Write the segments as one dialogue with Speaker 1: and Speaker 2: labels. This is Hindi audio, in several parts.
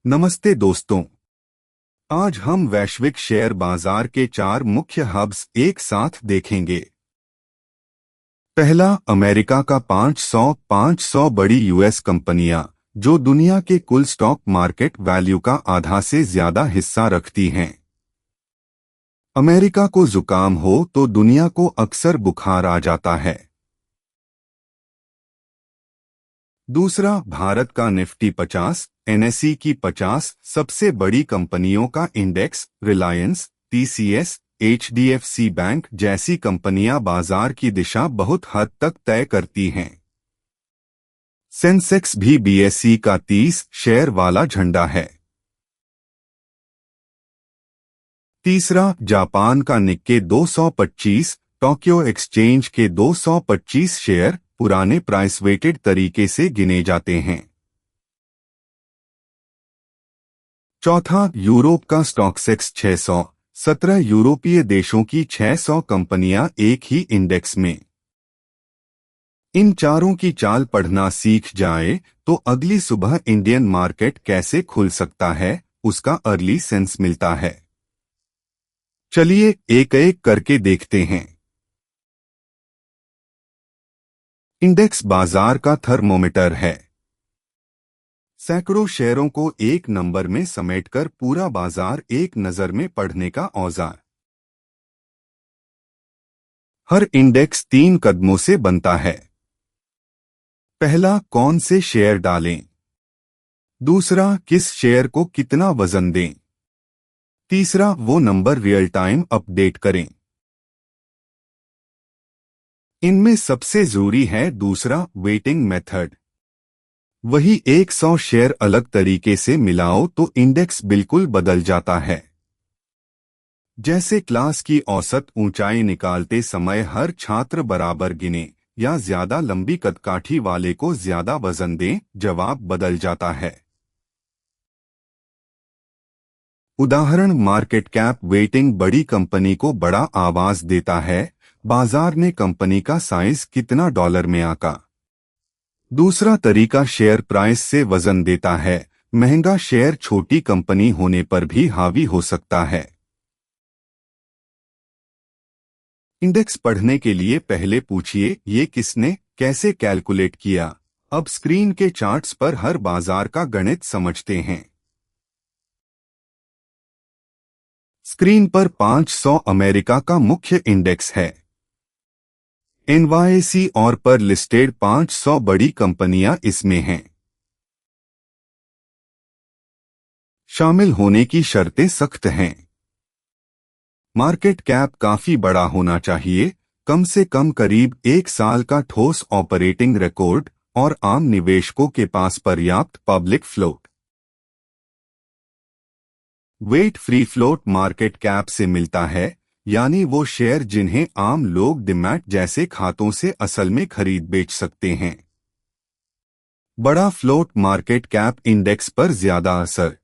Speaker 1: नमस्ते दोस्तों। आज हम वैश्विक शेयर बाजार के 4 मुख्य हब्स एक साथ देखेंगे। पहला, अमेरिका का 500 बड़ी यूएस कंपनियां जो दुनिया के कुल स्टॉक मार्केट वैल्यू का आधा से ज्यादा हिस्सा रखती हैं। अमेरिका को जुकाम हो तो दुनिया को अक्सर बुखार आ जाता है। दूसरा, भारत का निफ्टी 50 एनएसई की 50 सबसे बड़ी कंपनियों का index. Reliance, TCS, HDFC bank जैसी कंपनियां बाजार की दिशा बहुत हद तक तय करती हैं। सेंसेक्स भी बीएसई का 30 शेयर वाला झंडा है। तीसरा, जापान का निक्के 225 टोक्यो एक्सचेंज के 225 शेयर पुराने प्राइस वेटेड तरीके से गिने जाते हैं। चौथा, यूरोप का स्टॉक्सेक्स 600 17 यूरोपीय देशों की 600 कंपनियां एक ही इंडेक्स में। इन चारों की चाल पढ़ना सीख जाए तो अगली सुबह इंडियन मार्केट कैसे खुल सकता है उसका अर्ली सेंस मिलता है। चलिए एक एक करके देखते हैं। इंडेक्स बाजार का थर्मोमीटर है। सैकड़ों शेयरों को एक नंबर में समेटकर पूरा बाजार एक नजर में पढ़ने का औजार। हर इंडेक्स 3 कदमों से बनता है। पहला, कौन से शेयर डालें। दूसरा, किस शेयर को कितना वजन दें। तीसरा, वो नंबर रियल टाइम अपडेट करें। इनमें सबसे जरूरी है दूसरा, वेटिंग मेथड। वही 100 शेयर अलग तरीके से मिलाओ तो इंडेक्स बिल्कुल बदल जाता है। जैसे क्लास की औसत ऊंचाई निकालते समय हर छात्र बराबर गिने या ज्यादा लंबी कदकाठी वाले को ज्यादा वजन दें, जवाब बदल जाता है। उदाहरण, मार्केट कैप वेटिंग बड़ी कंपनी को बड़ा आवाज देता है, बाजार ने कंपनी का साइज कितना डॉलर में आका। दूसरा तरीका शेयर प्राइस से वजन देता है, महंगा शेयर छोटी कंपनी होने पर भी हावी हो सकता है। इंडेक्स पढ़ने के लिए पहले पूछिए, ये किसने कैसे कैलकुलेट किया। अब स्क्रीन के चार्ट्स पर हर बाजार का गणित समझते हैं। स्क्रीन पर 500 अमेरिका का मुख्य इंडेक्स है। एनवाईसी और पर लिस्टेड 500 बड़ी कंपनियां इसमें हैं। शामिल होने की शर्तें सख्त हैं। मार्केट कैप काफी बड़ा होना चाहिए, कम से कम करीब 1 साल का ठोस ऑपरेटिंग रिकॉर्ड और आम निवेशकों के पास पर्याप्त public float. Weight free float market cap से मिलता है, यानी वो शेयर जिन्हें आम लोग डिमैट जैसे खातों से असल में खरीद बेच सकते हैं। बड़ा फ्लोट मार्केट कैप इंडेक्स पर ज्यादा असर।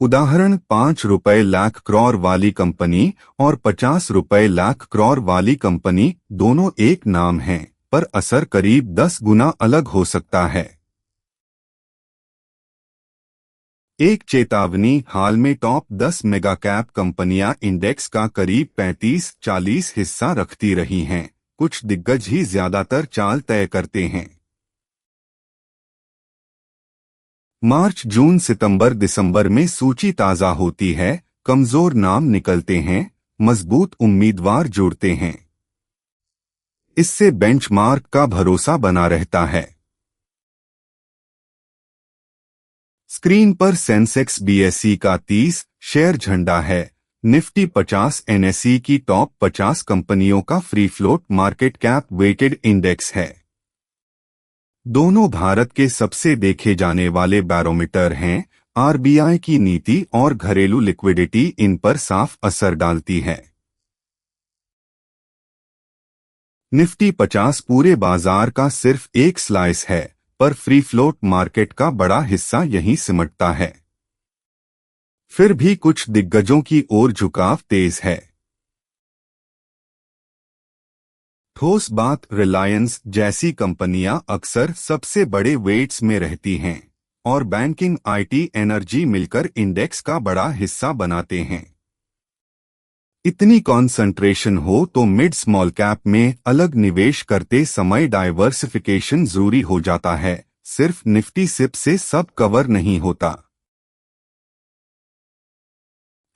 Speaker 1: उदाहरण, 5 रुपए लाख करोड़ वाली कंपनी और 50 रुपए लाख करोड़ वाली कंपनी दोनों एक नाम हैं, पर असर करीब 10 गुना अलग हो सकता है। एक चेतावनी, हाल में टॉप 10 मेगा कैप कंपनियां इंडेक्स का करीब 35-40 हिस्सा रखती रही हैं, कुछ दिग्गज ही ज्यादातर चाल तय करते हैं। मार्च, जून, सितंबर, दिसंबर में सूची ताजा होती है, कमजोर नाम निकलते हैं, मजबूत उम्मीदवार जुड़ते हैं। इससे बेंचमार्क का भरोसा बना रहता है। स्क्रीन पर सेंसेक्स बीएसई का 30 शेयर झंडा है। निफ्टी 50 एनएसई की टॉप 50 कंपनियों का free float market cap weighted index है। दोनों भारत के सबसे देखे जाने वाले बैरोमीटर हैं। आरबीआई की नीति और घरेलू लिक्विडिटी इन पर साफ असर डालती है। निफ्टी 50 पूरे बाजार का सिर्फ एक स्लाइस है, पर फ्री फ्लोट मार्केट का बड़ा हिस्सा यहीं सिमटता है। फिर भी कुछ दिग्गजों की ओर झुकाव तेज है। ठोस बात, रिलायंस जैसी कंपनियां अक्सर सबसे बड़े वेट्स में रहती हैं और बैंकिंग, आईटी, एनर्जी मिलकर इंडेक्स का बड़ा हिस्सा बनाते हैं। इतनी कॉन्सेंट्रेशन हो तो मिड स्मॉल कैप में अलग निवेश करते समय डाइवर्सिफिकेशन जरूरी हो जाता है, सिर्फ निफ्टी सिप से सब कवर नहीं होता।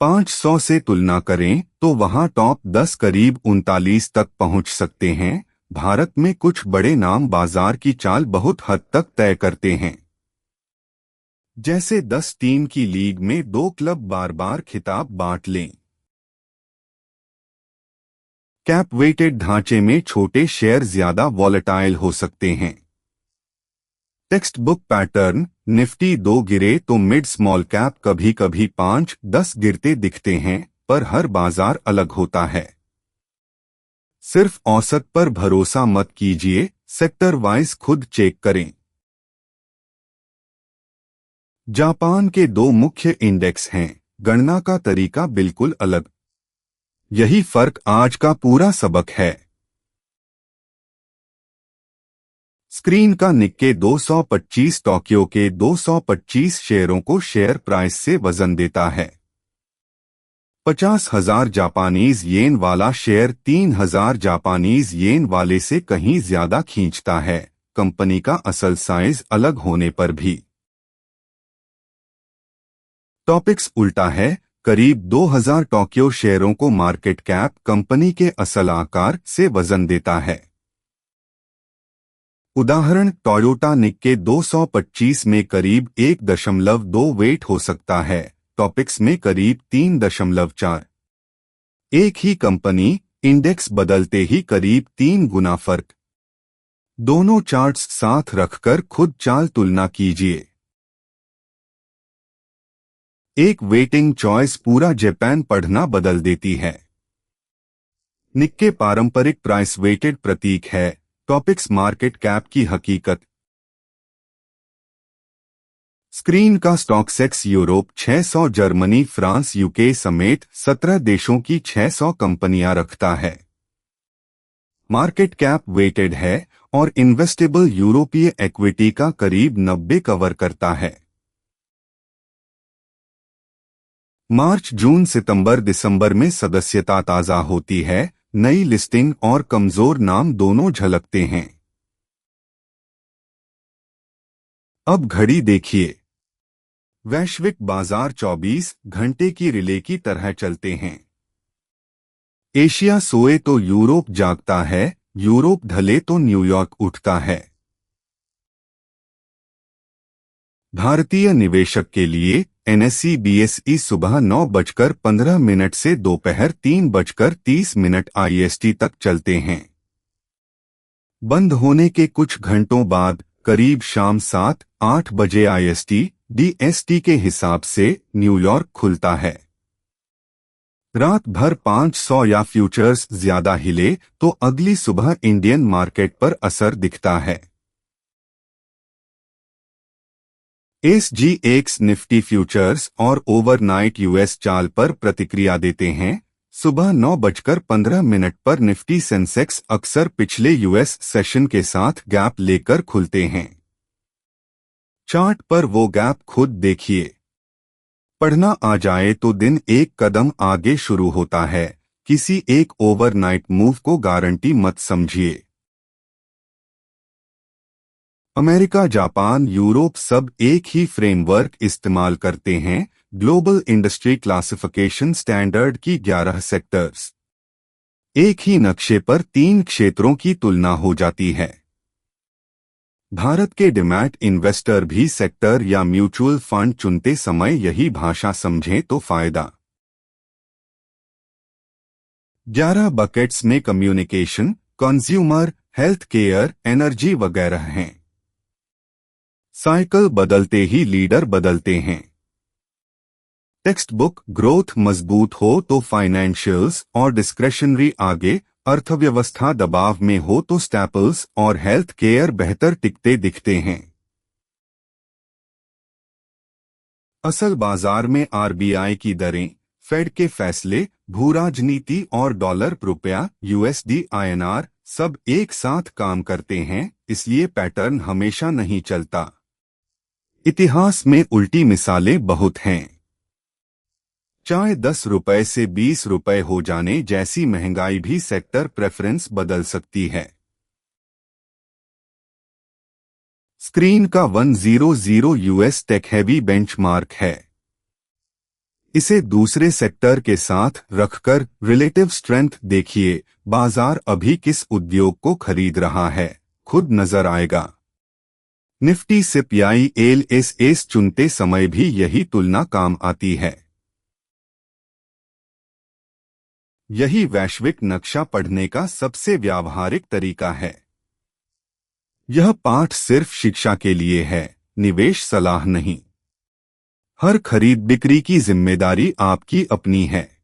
Speaker 1: 500 से तुलना करें तो वहां टॉप 10 करीब 39 तक पहुंच सकते हैं। भारत में कुछ बड़े नाम बाजार की चाल बहुत हद तक तय करते हैं। जैसे 10 टीम की लीग में 2 क्लब बार बार खिताब बांट लें। कैप वेटेड ढांचे में छोटे शेयर ज्यादा वॉलेटाइल हो सकते हैं। टेक्स्ट बुक पैटर्न, निफ्टी 2 गिरे तो मिड स्मॉल कैप कभी कभी 5-10 गिरते दिखते हैं, पर हर बाजार अलग होता है। सिर्फ औसत पर भरोसा मत कीजिए, सेक्टर वाइज खुद चेक करें। जापान के 2 मुख्य इंडेक्स हैं, गणना का तरीका बिल्कुल अलग। यही फर्क आज का पूरा सबक है। स्क्रीन का निक्के 225 टोक्यो के 225 शेयरों को शेयर प्राइस से वजन देता है। 50,000 जापानीज येन वाला शेयर 3,000 जापानीज येन वाले से कहीं ज्यादा खींचता है, कंपनी का असल साइज अलग होने पर भी। टॉपिक्स उल्टा है, करीब 2,000 टोक्यो शेयरों को मार्केट कैप कंपनी के असल आकार से वजन देता है। उदाहरण, टोयोटा निक्के 225 में करीब 1.2 वेट हो सकता है, टॉपिक्स में करीब 3.4। एक ही कंपनी, इंडेक्स बदलते ही करीब 3 गुना फर्क। दोनों चार्ट्स साथ रखकर खुद चाल तुलना कीजिए। एक वेटिंग चॉइस पूरा जापान पढ़ना बदल देती है। निक्के पारंपरिक प्राइस वेटेड प्रतीक है, टॉपिक्स मार्केट कैप की हकीकत। स्क्रीन का स्टॉक्सेक्स यूरोप 600 जर्मनी फ्रांस यूके समेत 17 देशों की 600 कंपनियां रखता है। मार्केट कैप वेटेड है और इन्वेस्टेबल यूरोपीय इक्विटी का करीब 90 कवर करता है। मार्च जून सितंबर दिसंबर में सदस्यता ताज़ा होती है, नई लिस्टिंग और कमजोर नाम दोनों झलकते हैं। अब घड़ी देखिए। वैश्विक बाजार 24 घंटे की रिले की तरह चलते हैं। एशिया सोए तो यूरोप जागता है, यूरोप ढले तो न्यूयॉर्क उठता है। भारतीय निवेशक के लिए एनएसई बीएसई सुबह 9:15 से दोपहर 3:30 आईएसटी तक चलते हैं। बंद होने के कुछ घंटों बाद करीब शाम 7-8 बजे आईएसटी डीएसटी के हिसाब से न्यूयॉर्क खुलता है। रात भर 500 या फ्यूचर्स ज्यादा हिले तो अगली सुबह इंडियन मार्केट पर असर दिखता है। एसजीएक्स निफ्टी फ्यूचर्स और ओवरनाइट यूएस चाल पर प्रतिक्रिया देते हैं। सुबह 9:15 पर निफ्टी सेंसेक्स अक्सर पिछले यूएस सेशन के साथ गैप लेकर खुलते हैं। चार्ट पर वो गैप खुद देखिए। पढ़ना आ जाए तो दिन एक कदम आगे शुरू होता है, किसी एक ओवरनाइट मूव को गारंटी मत समझिए। अमेरिका, जापान, यूरोप सब एक ही फ्रेमवर्क इस्तेमाल करते हैं, ग्लोबल इंडस्ट्री क्लासिफिकेशन स्टैंडर्ड की 11 सेक्टर्स। एक ही नक्शे पर 3 क्षेत्रों की तुलना हो जाती है। भारत के डिमैट इन्वेस्टर भी सेक्टर या म्यूचुअल फंड चुनते समय यही भाषा समझें तो फायदा। 11 बकेट्स में communication, consumer, health care, energy वगैरह हैं। साइकिल बदलते ही लीडर बदलते हैं। टेक्स्ट बुक, ग्रोथ मजबूत हो तो फाइनेंशियल्स और डिस्क्रेशनरी आगे, अर्थव्यवस्था दबाव में हो तो स्टैपल्स और हेल्थ केयर बेहतर टिकते दिखते हैं। असल बाजार में आरबीआई की दरें, फेड के फैसले, भू राजनीति और डॉलर रुपया यूएसडी आईएनआर सब एक साथ काम करते हैं, इसलिए पैटर्न हमेशा नहीं चलता। इतिहास में उल्टी मिसालें बहुत हैं। चाहे 10 रुपए से 20 रुपए हो जाने जैसी महंगाई भी सेक्टर प्रेफरेंस बदल सकती है। स्क्रीन का 100 यूएस टेक हैवी बेंचमार्क है। इसे दूसरे सेक्टर के साथ रखकर रिलेटिव स्ट्रेंथ देखिए, बाजार अभी किस उद्योग को खरीद रहा है, खुद नजर आएगा। निफ्टी सिपीआई एलएसएस चुनते समय भी यही तुलना काम आती है। यही वैश्विक नक्शा पढ़ने का सबसे व्यावहारिक तरीका है। यह पाठ सिर्फ शिक्षा के लिए है, निवेश सलाह नहीं। हर खरीद बिक्री की जिम्मेदारी आपकी अपनी है।